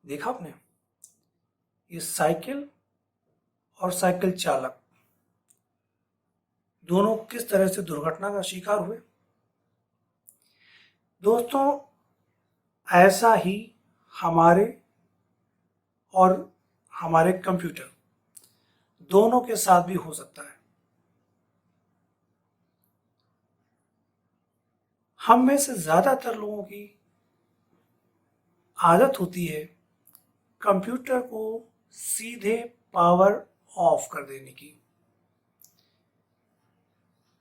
देखा आपने ये साइकिल और साइकिल चालक दोनों किस तरह से दुर्घटना का शिकार हुए। दोस्तों, ऐसा ही हमारे और हमारे कंप्यूटर दोनों के साथ भी हो सकता है। हम में से ज्यादातर लोगों की आदत होती है कंप्यूटर को सीधे पावर ऑफ कर देने की।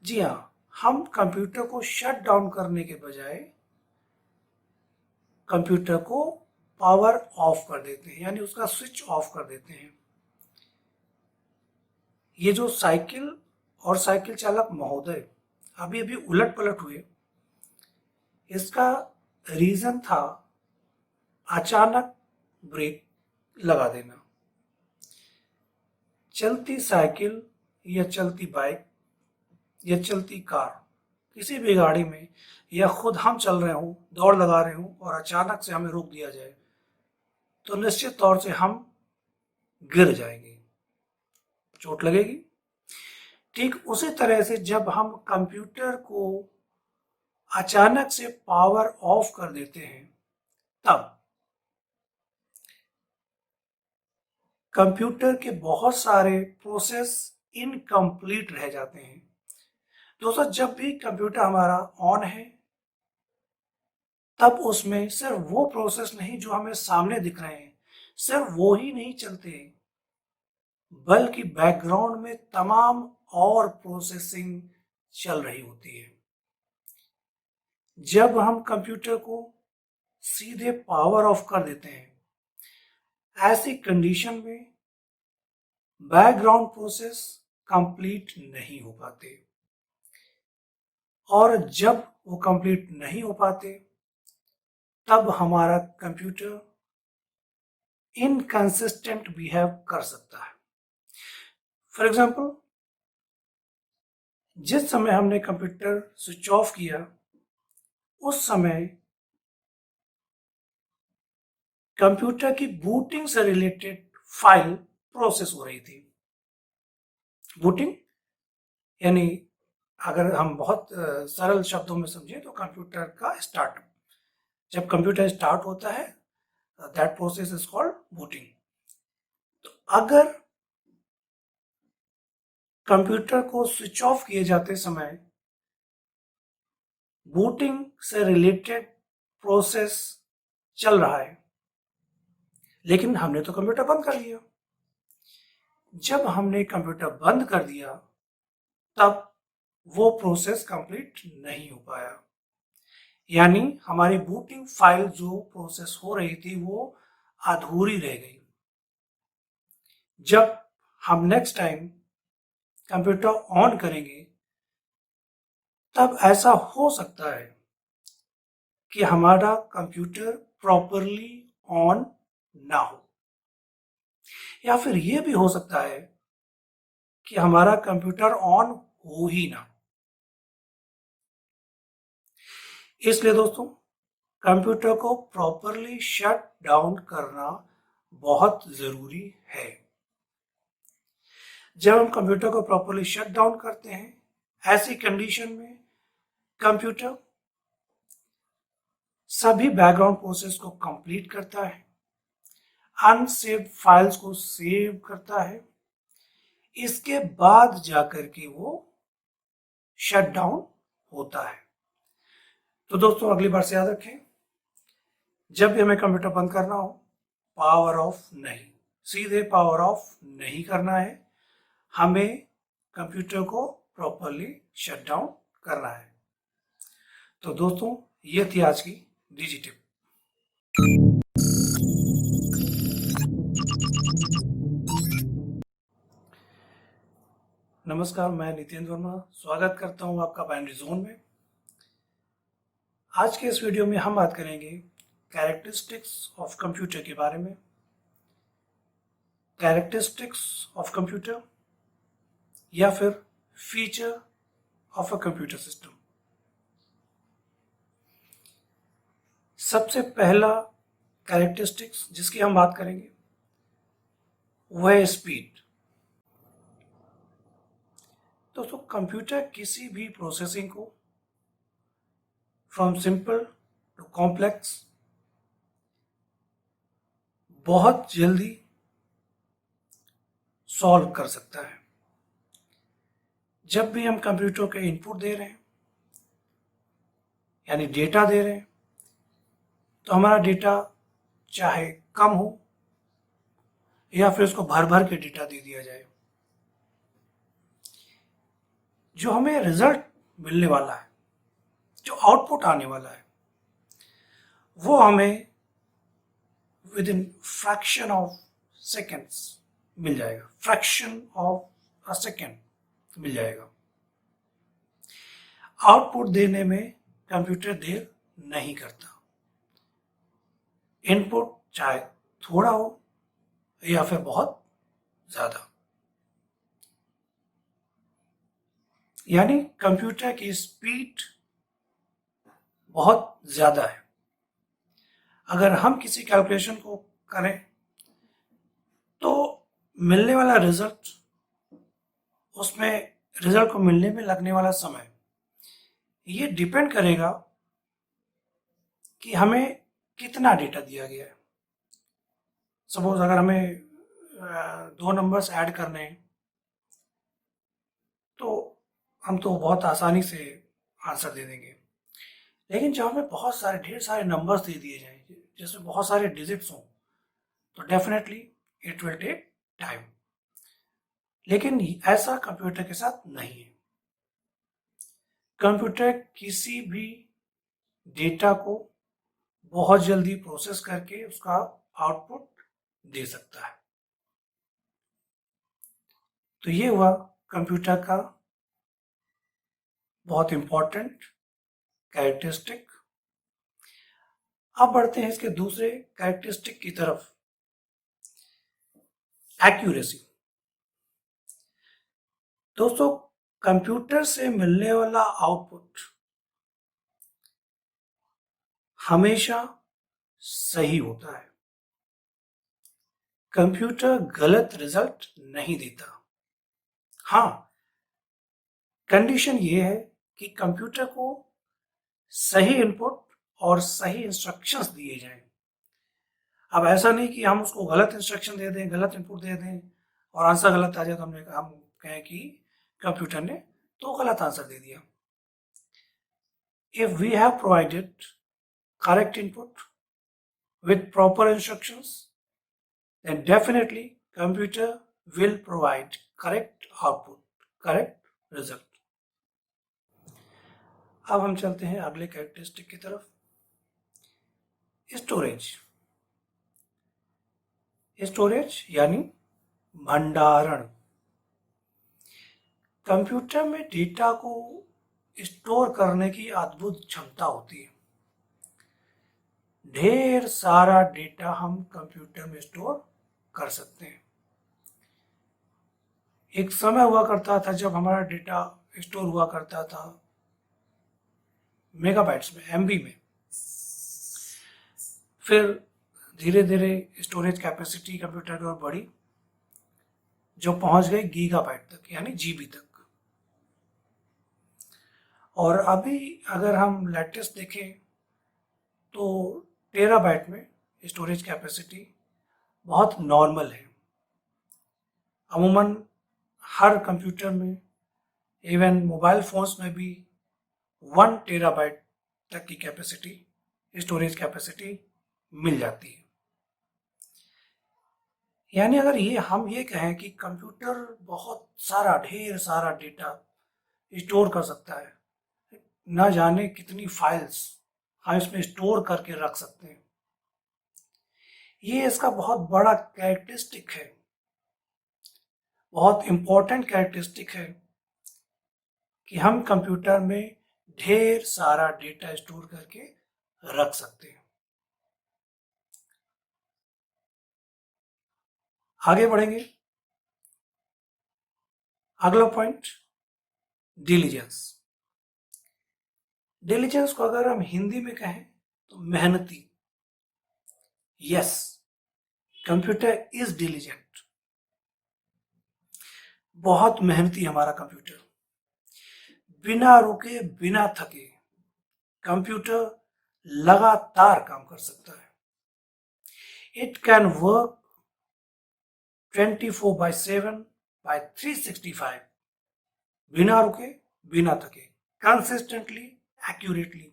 जी हाँ, हम कंप्यूटर को शट डाउन करने के बजाय कंप्यूटर को पावर ऑफ कर देते हैं, यानी उसका स्विच ऑफ कर देते हैं। ये जो साइकिल और साइकिल चालक महोदय अभी अभी उलट पलट हुए, इसका रीजन था अचानक ब्रेक लगा देना। चलती साइकिल या चलती बाइक या चलती कार, किसी भी गाड़ी में, या खुद हम चल रहे हों, दौड़ लगा रहे हों और अचानक से हमें रोक दिया जाए तो निश्चित तौर से हम गिर जाएंगे, चोट लगेगी। ठीक उसी तरह से जब हम कंप्यूटर को अचानक से पावर ऑफ कर देते हैं, तब कंप्यूटर के बहुत सारे प्रोसेस इनकम्प्लीट रह जाते हैं। दोस्तों, जब भी कंप्यूटर हमारा ऑन है, तब उसमें सिर्फ वो प्रोसेस नहीं जो हमें सामने दिख रहे हैं, सिर्फ वो ही नहीं चलते, बल्कि बैकग्राउंड में तमाम और प्रोसेसिंग चल रही होती है। जब हम कंप्यूटर को सीधे पावर ऑफ कर देते हैं, ऐसी कंडीशन में बैकग्राउंड प्रोसेस कंप्लीट नहीं हो पाते, और जब वो कंप्लीट नहीं हो पाते, तब हमारा कंप्यूटर इनकंसिस्टेंट बिहेव कर सकता है। फॉर एग्जाम्पल, जिस समय हमने कंप्यूटर स्विच ऑफ किया, उस समय कंप्यूटर की बूटिंग से रिलेटेड फाइल प्रोसेस हो रही थी। बूटिंग यानी, अगर हम बहुत सरल शब्दों में समझें तो कंप्यूटर का स्टार्टअप। जब कंप्यूटर स्टार्ट होता है, that process is called booting. तो अगर कंप्यूटर को स्विच ऑफ किए जाते समय बूटिंग से रिलेटेड प्रोसेस चल रहा है, लेकिन हमने तो कंप्यूटर बंद कर दिया। जब हमने कंप्यूटर बंद कर दिया, तब वो प्रोसेस कंप्लीट नहीं हो पाया, यानी हमारी बूटिंग फाइल जो प्रोसेस हो रही थी वो अधूरी रह गई। जब हम नेक्स्ट टाइम कंप्यूटर ऑन करेंगे, तब ऐसा हो सकता है कि हमारा कंप्यूटर प्रॉपरली ऑन ना हो, या फिर यह भी हो सकता है कि हमारा कंप्यूटर ऑन हो ही ना। इसलिए दोस्तों, कंप्यूटर को प्रॉपरली शट डाउन करना बहुत जरूरी है। जब हम कंप्यूटर को प्रॉपरली शट डाउन करते हैं, ऐसी कंडीशन में कंप्यूटर सभी बैकग्राउंड प्रोसेस को कंप्लीट करता है, अनसेव्ड फाइल्स को सेव करता है, इसके बाद जाकर के वो शट डाउन होता है। तो दोस्तों, अगली बार से याद रखें, जब भी हमें कंप्यूटर बंद करना हो, पावर ऑफ नहीं, सीधे पावर ऑफ नहीं करना है, हमें कंप्यूटर को प्रॉपरली शट डाउन करना है। तो दोस्तों, ये थी आज की डिजी टिप। नमस्कार, मैं नितेंद्र वर्मा स्वागत करता हूं आपका बाइनरी जोन में। आज के इस वीडियो में हम बात करेंगे कैरेक्टरिस्टिक्स ऑफ कंप्यूटर के बारे में। कैरेक्टरिस्टिक्स ऑफ कंप्यूटर या फिर feature of a computer system. सबसे पहला कैरेक्टरिस्टिक्स जिसकी हम बात करेंगे वह है स्पीड। दोस्तों कंप्यूटर किसी भी प्रोसेसिंग को फ्रॉम सिंपल टू कॉम्प्लेक्स बहुत जल्दी सॉल्व कर सकता है। जब भी हम कंप्यूटर के इनपुट दे रहे हैं यानी डेटा दे रहे हैं तो हमारा डेटा चाहे कम हो या फिर उसको भर भर के डेटा दे दिया जाए, जो हमें रिजल्ट मिलने वाला है, जो आउटपुट आने वाला है, वो हमें within fraction of seconds मिल जाएगा, फ्रैक्शन ऑफ अ सेकेंड मिल जाएगा। आउटपुट देने में कंप्यूटर देर नहीं करता। इनपुट चाहे थोड़ा हो या फिर बहुत ज्यादा, यानी कंप्यूटर की स्पीड बहुत ज्यादा है। अगर हम किसी कैलकुलेशन को करें तो मिलने वाला रिजल्ट, उसमें रिजल्ट को मिलने में लगने वाला समय, ये डिपेंड करेगा कि हमें कितना डेटा दिया गया है। सपोज अगर हमें दो नंबर्स ऐड करने हैं तो हम तो बहुत आसानी से आंसर दे देंगे, लेकिन जब हमें बहुत सारे ढेर सारे नंबर्स दे दिए जाएं जिसमें बहुत सारे डिजिट्स हों तो definitely it will take time. लेकिन ऐसा कंप्यूटर के साथ नहीं है। कंप्यूटर किसी भी डेटा को बहुत जल्दी प्रोसेस करके उसका आउटपुट दे सकता है। तो ये हुआ कंप्यूटर का बहुत इंपॉर्टेंट कैरेक्टरिस्टिक। अब बढ़ते हैं इसके दूसरे कैरेक्टरिस्टिक की तरफ, एक्यूरेसी। दोस्तों कंप्यूटर से मिलने वाला आउटपुट हमेशा सही होता है। कंप्यूटर गलत रिजल्ट नहीं देता। हाँ, कंडीशन ये है कि कंप्यूटर को सही इनपुट और सही इंस्ट्रक्शंस दिए जाएं। अब ऐसा नहीं कि हम उसको गलत इंस्ट्रक्शन दे दें, गलत इनपुट दे दें और आंसर गलत आ जाए तो हम कहें कि कंप्यूटर ने तो गलत आंसर दे दिया। If we have provided correct input with proper instructions, then definitely computer will provide correct output, correct result. अब हम चलते हैं अगले कैरेक्टरिस्टिक की तरफ, स्टोरेज। स्टोरेज यानी भंडारण। कंप्यूटर में डेटा को स्टोर करने की अद्भुत क्षमता होती है। ढेर सारा डेटा हम कंप्यूटर में स्टोर कर सकते हैं। एक समय हुआ करता था जब हमारा डेटा स्टोर हुआ करता था मेगाबाइट्स में, एमबी में। फिर धीरे धीरे स्टोरेज कैपेसिटी कंप्यूटर की ओर बढ़ी, जो पहुंच गई गीगाबाइट तक यानी जीबी तक। और अभी अगर हम लेटेस्ट देखें तो टेराबाइट में स्टोरेज कैपेसिटी बहुत नॉर्मल है। अमूमन हर कंप्यूटर में, इवन मोबाइल फोन्स में भी 1 टेराबाइट तक की कैपेसिटी, स्टोरेज कैपेसिटी मिल जाती है। यानी अगर हम ये कहें कि कंप्यूटर बहुत सारा, ढेर सारा डेटा स्टोर कर सकता है, ना जाने कितनी फाइल्स हम इसमें स्टोर करके रख सकते हैं, ये इसका बहुत बड़ा कैरेक्टरिस्टिक है, बहुत इंपॉर्टेंट कैरेक्टरिस्टिक है कि हम कंप्यूटर में ढेर सारा डेटा स्टोर करके रख सकते हैं। आगे बढ़ेंगे। अगला पॉइंट, डिलीजेंस। डिलीजेंस को अगर हम हिंदी में कहें तो मेहनती, यस, कंप्यूटर इज डिलीजेंट, बहुत मेहनती हमारा कंप्यूटर। बिना रुके बिना थके कंप्यूटर लगातार काम कर सकता है। इट कैन वर्क 24/7 by 365, बिना रुके बिना थके, कंसिस्टेंटली, एक्यूरेटली।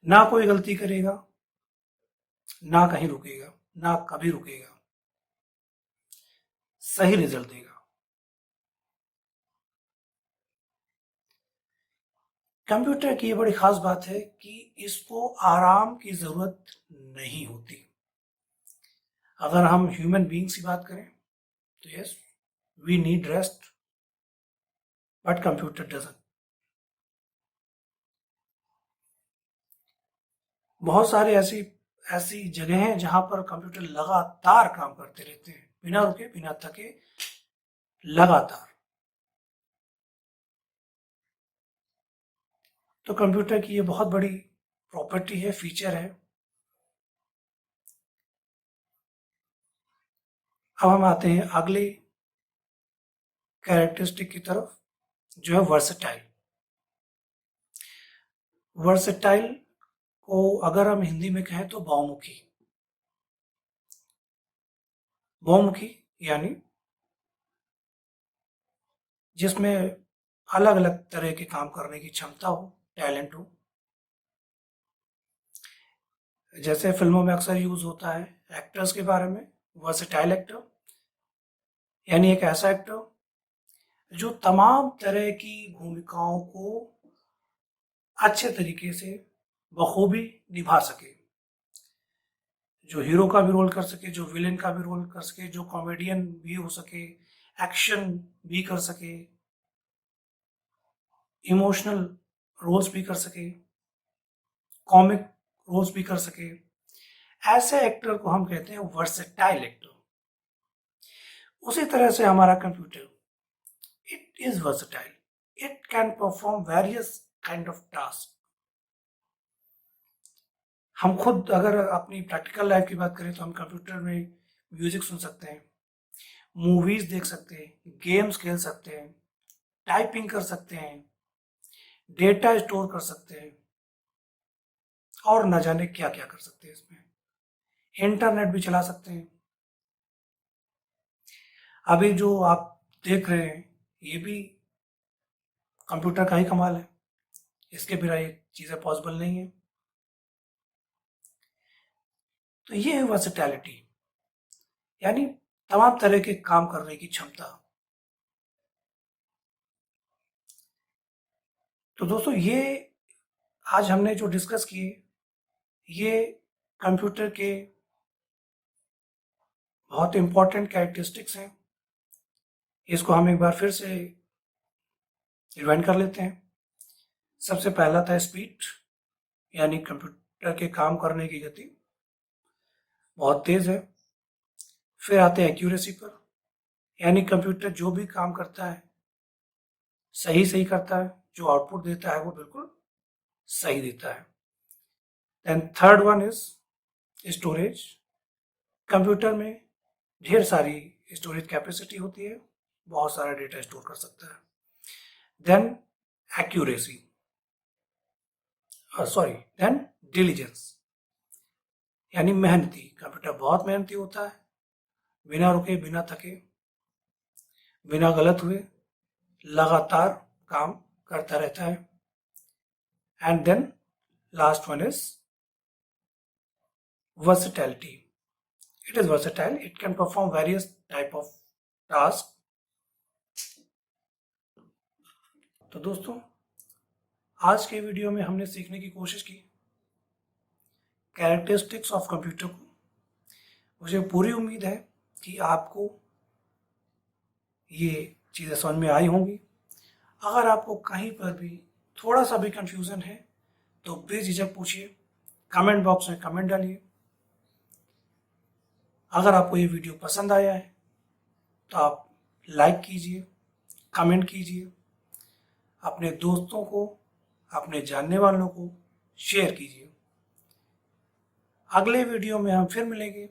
ना कोई गलती करेगा, ना कहीं रुकेगा, ना कभी रुकेगा, सही रिजल्ट देगा। कंप्यूटर की ये बड़ी खास बात है कि इसको आराम की जरूरत नहीं होती। अगर हम ह्यूमन बीइंग्स की बात करें तो yes, we need rest, but computer doesn't. बहुत सारे ऐसी ऐसी जगह हैं जहां पर कंप्यूटर लगातार काम करते रहते हैं, बिना रुके बिना थके, लगातार। तो कंप्यूटर की ये बहुत बड़ी प्रॉपर्टी है, फीचर है। अब हम आते हैं अगले कैरेक्टरिस्टिक की तरफ, जो है वर्सेटाइल। वर्सेटाइल को अगर हम हिंदी में कहें तो बहुमुखी। बहुमुखी यानी जिसमें अलग अलग तरह के काम करने की क्षमता हो, टैलेंट हो। जैसे फिल्मों में अक्सर यूज होता है एक्टर्स के बारे में, वर्सेटाइल एक्टर यानी एक ऐसा एक्टर जो तमाम तरह की भूमिकाओं को अच्छे तरीके से बखूबी निभा सके, जो हीरो का भी रोल कर सके, जो विलेन का भी रोल कर सके, जो कॉमेडियन भी हो सके, एक्शन भी कर सके, इमोशनल रोल्स भी कर सके, कॉमिक रोल्स भी कर सके। ऐसे एक्टर को हम कहते हैं वर्सेटाइल एक्टर। उसी तरह से हमारा computer, it is versatile, it can perform various kind of task. हम खुद अगर अपनी प्रैक्टिकल लाइफ की बात करें तो हम कंप्यूटर में म्यूजिक सुन सकते हैं, मूवीज देख सकते हैं, गेम्स खेल सकते हैं, टाइपिंग कर सकते हैं, डेटा स्टोर कर सकते हैं, और न जाने क्या क्या कर सकते हैं। इसमें इंटरनेट भी चला सकते हैं। अभी जो आप देख रहे हैं ये भी कंप्यूटर का ही कमाल है, इसके बिना ये चीज़ें पॉसिबल नहीं है। तो ये है वर्सेटैलिटी, यानी तमाम तरह के काम करने की क्षमता। तो दोस्तों ये आज हमने जो डिस्कस किए ये कंप्यूटर के बहुत इंपॉर्टेंट कैरेक्टरिस्टिक्स हैं। इसको हम एक बार फिर से रिवाइंड कर लेते हैं। सबसे पहला था स्पीड, यानी कंप्यूटर के काम करने की गति बहुत तेज है। फिर आते हैं एक्यूरेसी पर, यानी कंप्यूटर जो भी काम करता है सही सही करता है, जो आउटपुट देता है वो बिल्कुल सही देता है। Then third one is storage. Computer में ढेर सारी स्टोरेज कैपेसिटी होती है, बहुत सारा डेटा स्टोर कर सकता है। देन एक्यूरेसी, देन डिलीजेंस, यानी मेहनती। कंप्यूटर बहुत मेहनती होता है, बिना रुके बिना थके बिना गलत हुए लगातार काम करता रहता है। And then last one is versatility. It is versatile, it can perform various type of tasks. तो दोस्तों आज के वीडियो में हमने सीखने की कोशिश की कैरेक्टरिस्टिक्स ऑफ कंप्यूटर को। मुझे पूरी उम्मीद है कि आपको ये चीज़ें समझ में आई होंगी। अगर आपको कहीं पर भी थोड़ा सा भी कंफ्यूजन है तो बेझिझक पूछिए, कमेंट बॉक्स में कमेंट डालिए। अगर आपको ये वीडियो पसंद आया है तो आप लाइक कीजिए, कमेंट कीजिए, अपने दोस्तों को, अपने जानने वालों को शेयर कीजिए। अगले वीडियो में हम फिर मिलेंगे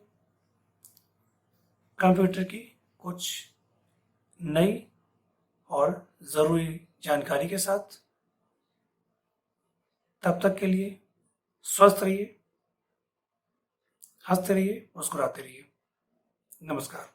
कंप्यूटर की कुछ नई और ज़रूरी जानकारी के साथ। तब तक के लिए स्वस्थ रहिए, हंसते रहिए, मुस्कुराते रहिए। नमस्कार।